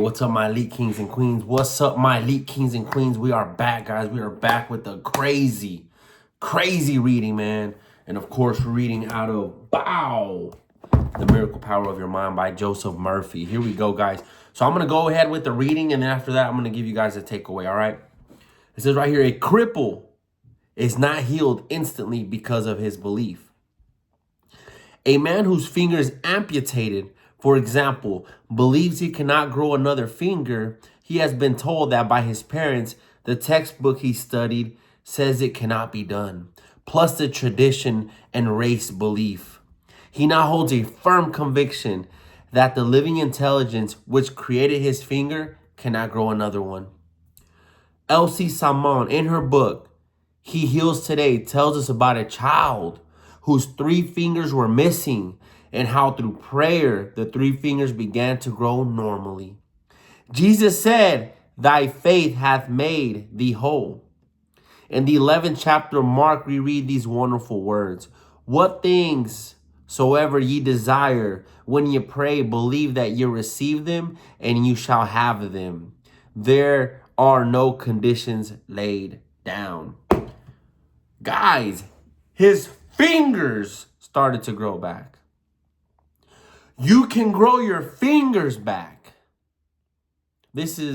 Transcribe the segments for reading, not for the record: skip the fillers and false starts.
What's up, my elite kings and queens? What's up, my elite kings and queens? We are back, guys. We are back with a crazy reading, man. And of course, we're reading out of Bow, The Miracle Power of Your Mind by Joseph Murphy. Here we go, guys. So I'm going to go ahead with the reading, and then after that, I'm going to give you guys a takeaway, all right? It says right here, a cripple is not healed instantly because of his belief. A man whose finger is amputated, for example, believes he cannot grow another finger. He has been told that by his parents. The textbook he studied says it cannot be done, plus the tradition and race belief. He now holds a firm conviction that the living intelligence which created his finger cannot grow another one. Elsie Salmon, in her book, He Heals Today, tells us about a child whose 3 fingers were missing and how through prayer, the 3 fingers began to grow normally. Jesus said, "Thy faith hath made thee whole." In the 11th chapter of Mark, we read these wonderful words. What things soever ye desire, when ye pray, believe that ye receive them, and you shall have them. There are no conditions laid down. Guys, his fingers started to grow back. You can grow your fingers back. This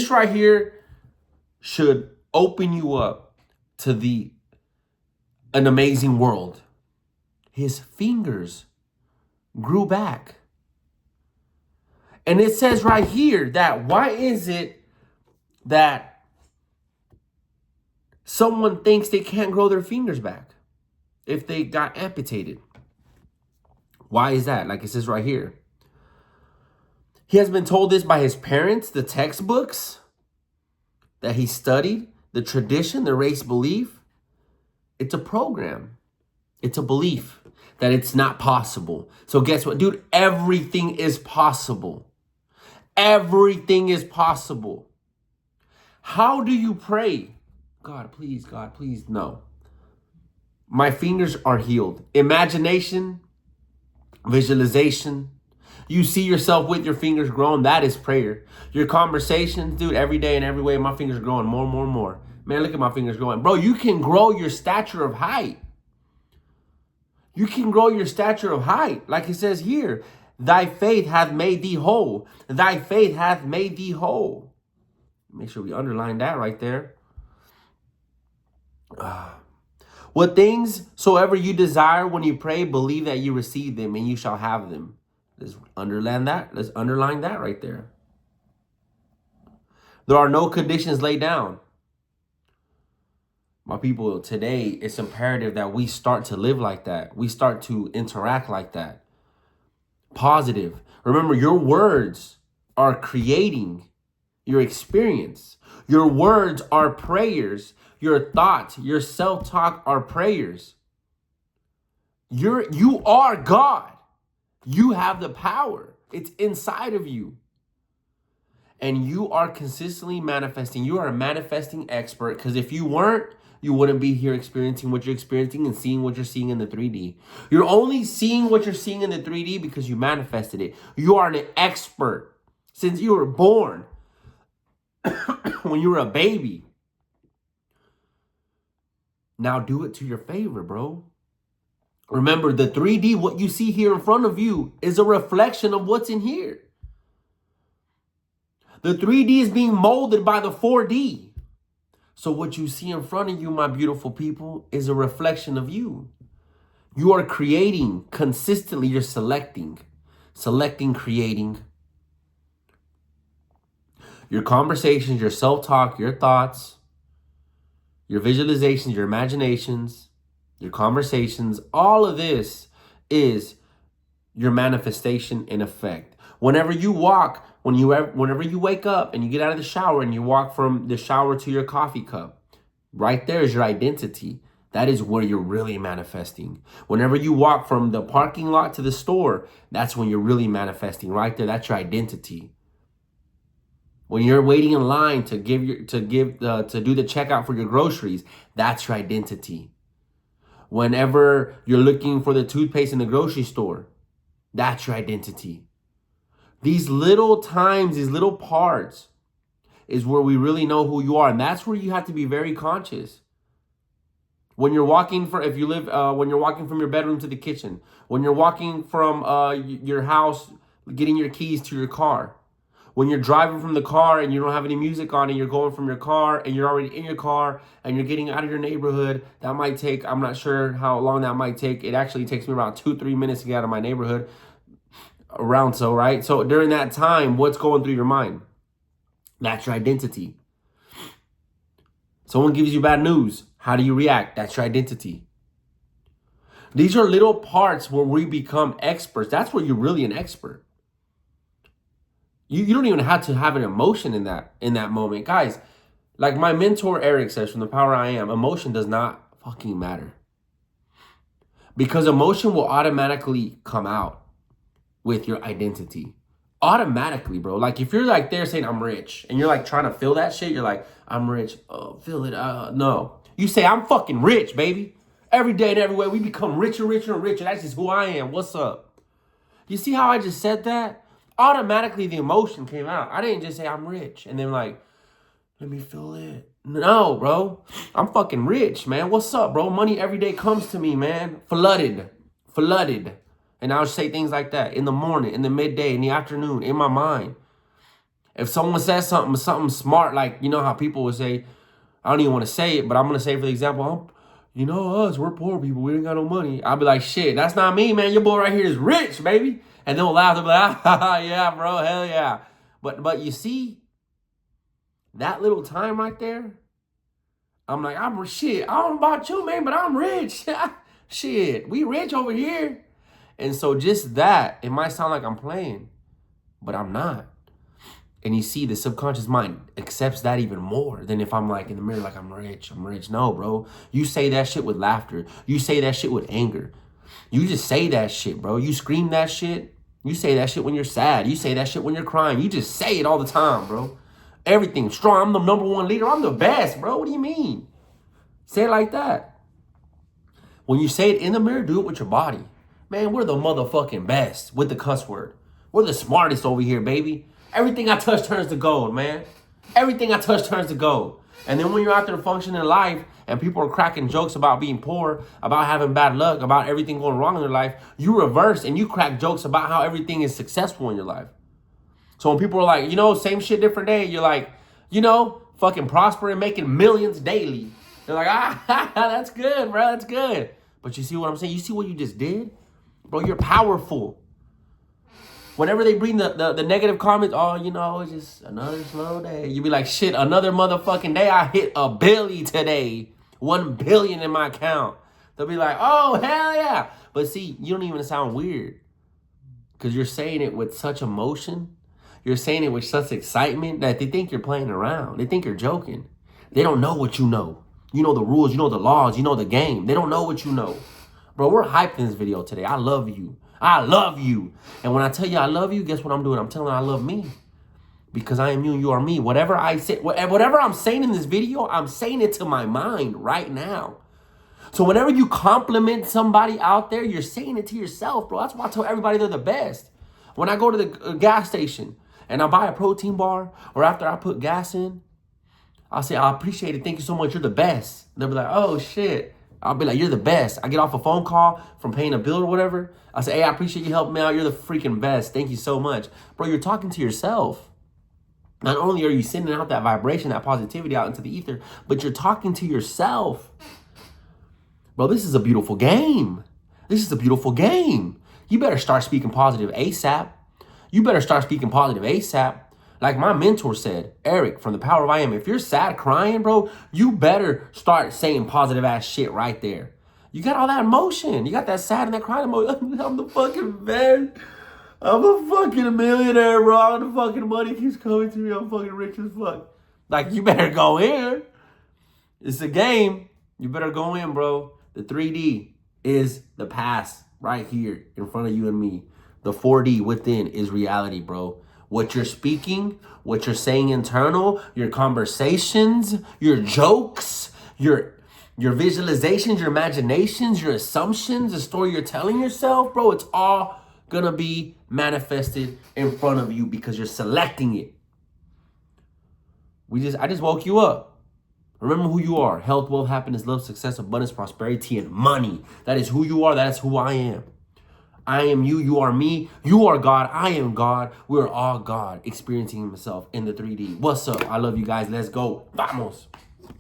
right here should open you up to an amazing world. His fingers grew back. And it says right here that why is it that someone thinks they can't grow their fingers back if they got amputated? Why is that? Like it says right here. He has been told this by his parents, the textbooks that he studied, the tradition, the race belief. It's a program. It's a belief that it's not possible. So guess what, dude? Everything is possible. Everything is possible. How do you pray? God, please, no. My fingers are healed. Imagination, visualization. You see yourself with your fingers growing. That is prayer. Your conversations, dude, every day and every way, my fingers growing more and more and more. Man, look at my fingers growing. Bro, you can grow your stature of height. You can grow your stature of height. Like it says here, thy faith hath made thee whole. Thy faith hath made thee whole. Make sure we underline that right there. What things soever you desire when you pray, believe that you receive them and you shall have them. Let's underline that. Let's underline that right there. There are no conditions laid down. My people, today it's imperative that we start to live like that. We start to interact like that. Positive. Remember, your words are creating your experience. Your words are prayers. Your thoughts, your self-talk are prayers. You are God. You have the power. It's inside of you. And you are consistently manifesting. You are a manifesting expert, because if you weren't, you wouldn't be here experiencing what you're experiencing and seeing what you're seeing in the 3D. You're only seeing what you're seeing in the 3D because you manifested it. You are an expert since you were born. When you were a baby. Now do it to your favor, bro. Remember, the 3D, what you see here in front of you, is a reflection of what's in here. The 3D is being molded by the 4D. So what you see in front of you, my beautiful people, is a reflection of you. You are creating consistently. You're selecting, creating. Your conversations, your self-talk, your thoughts, your visualizations, your imaginations, your conversations, all of this is your manifestation in effect. Whenever you walk, whenever you wake up and you get out of the shower and you walk from the shower to your coffee cup, right there is your identity. That is where you're really manifesting. Whenever you walk from the parking lot to the store, that's when you're really manifesting. Right there, that's your identity. When you're waiting in line to do the checkout for your groceries, that's your identity. Whenever you're looking for the toothpaste in the grocery store, that's your identity. These little times, these little parts is where we really know who you are. And that's where you have to be very conscious. When you're walking when you're walking from your bedroom to the kitchen, when you're walking from your house, getting your keys to your car, when you're driving from the car and you don't have any music on and you're going from your car and you're already in your car and you're getting out of your neighborhood, that might take, I'm not sure how long that might take. It actually takes me around 2-3 minutes to get out of my neighborhood. Right? So during that time, what's going through your mind? That's your identity. Someone gives you bad news. How do you react? That's your identity. These are little parts where we become experts. That's where you're really an expert. You don't even have to have an emotion in that moment. Guys, like my mentor Eric says from The Power I Am, emotion does not fucking matter. Because emotion will automatically come out with your identity. Automatically, bro. Like if you're like there saying I'm rich and you're like trying to feel that shit, you're like, I'm rich. Oh, feel it. No. You say I'm fucking rich, baby. Every day and every way we become richer, richer, and richer. That's just who I am. What's up? You see how I just said that? Automatically the emotion came out. I didn't just say I'm rich and then like, let me feel it. No, bro. I'm fucking rich, man. What's up, bro? Money every day comes to me, man. Flooded. And I'll say things like that in the morning, in the midday, in the afternoon, in my mind. If someone says something smart, like, you know how people would say, I don't even want to say it, but I'm going to say, for the example, you know us, we're poor people. We ain't got no money. I'll be like, shit, that's not me, man. Your boy right here is rich, baby. And they'll laugh. They'll be like, yeah, bro, hell yeah. But you see, that little time right there, I'm like, I don't know about you, man, but I'm rich. Shit, we rich over here. And so just that, it might sound like I'm playing, but I'm not. And you see, the subconscious mind accepts that even more than if I'm like in the mirror, like I'm rich. No, bro. You say that shit with laughter. You say that shit with anger. You just say that shit, bro. You scream that shit. You say that shit when you're sad. You say that shit when you're crying. You just say it all the time, bro. Everything strong. I'm the number one leader. I'm the best, bro. What do you mean? Say it like that. When you say it in the mirror, do it with your body. Man, we're the motherfucking best with the cuss word. We're the smartest over here, baby. Everything I touch turns to gold, man. Everything I touch turns to gold. And then when you're out there functioning in life and people are cracking jokes about being poor, about having bad luck, about everything going wrong in their life, you reverse and you crack jokes about how everything is successful in your life. So when people are like, you know, same shit, different day, you're like, you know, fucking prospering, making millions daily. They're like, that's good, bro, that's good. But you see what I'm saying? You see what you just did? Bro, you're powerful. Whenever they bring the negative comments, oh, you know, it's just another slow day. You be like, shit, another motherfucking day. I hit a billy today. 1 billion in my account. They'll be like, oh, hell yeah. But see, you don't even sound weird. Because you're saying it with such emotion. You're saying it with such excitement that they think you're playing around. They think you're joking. They don't know what you know. You know the rules. You know the laws. You know the game. They don't know what you know. Bro, we're hyped in this video today. I love you. I love you. And when I tell you I love you, guess what I'm doing? I'm telling you I love me. Because I am you and you are me. Whatever I say, whatever I'm saying in this video, I'm saying it to my mind right now. So whenever you compliment somebody out there, you're saying it to yourself, bro. That's why I tell everybody they're the best. When I go to the gas station and I buy a protein bar, or after I put gas in, I'll say, I appreciate it. Thank you so much. You're the best. And they'll be like, oh, shit. I'll be like, you're the best. I get off a phone call from paying a bill or whatever. I say, hey, I appreciate you helping me out. You're the freaking best. Thank you so much. Bro, you're talking to yourself. Not only are you sending out that vibration, that positivity out into the ether, but you're talking to yourself. Bro, this is a beautiful game. This is a beautiful game. You better start speaking positive ASAP. You better start speaking positive ASAP. Like my mentor said, Eric, from The Power of I Am, if you're sad crying, bro, you better start saying positive ass shit right there. You got all that emotion. You got that sad and that crying emotion. I'm the fucking best. I'm a fucking millionaire, bro. All the fucking money keeps coming to me. I'm fucking rich as fuck. Like, you better go in. It's a game. You better go in, bro. The 3D is the past right here in front of you and me. The 4D within is reality, bro. What you're speaking, what you're saying internal, your conversations, your jokes, your visualizations, your imaginations, your assumptions, the story you're telling yourself, bro, it's all gonna be manifested in front of you because you're selecting it. I just woke you up. Remember who you are. Health, wealth, happiness, love, success, abundance, prosperity, and money. That is who you are. That is who I am. I am you. You are me. You are God. I am God. We're all God experiencing himself in the 3D. What's up? I love you guys. Let's go. Vamos.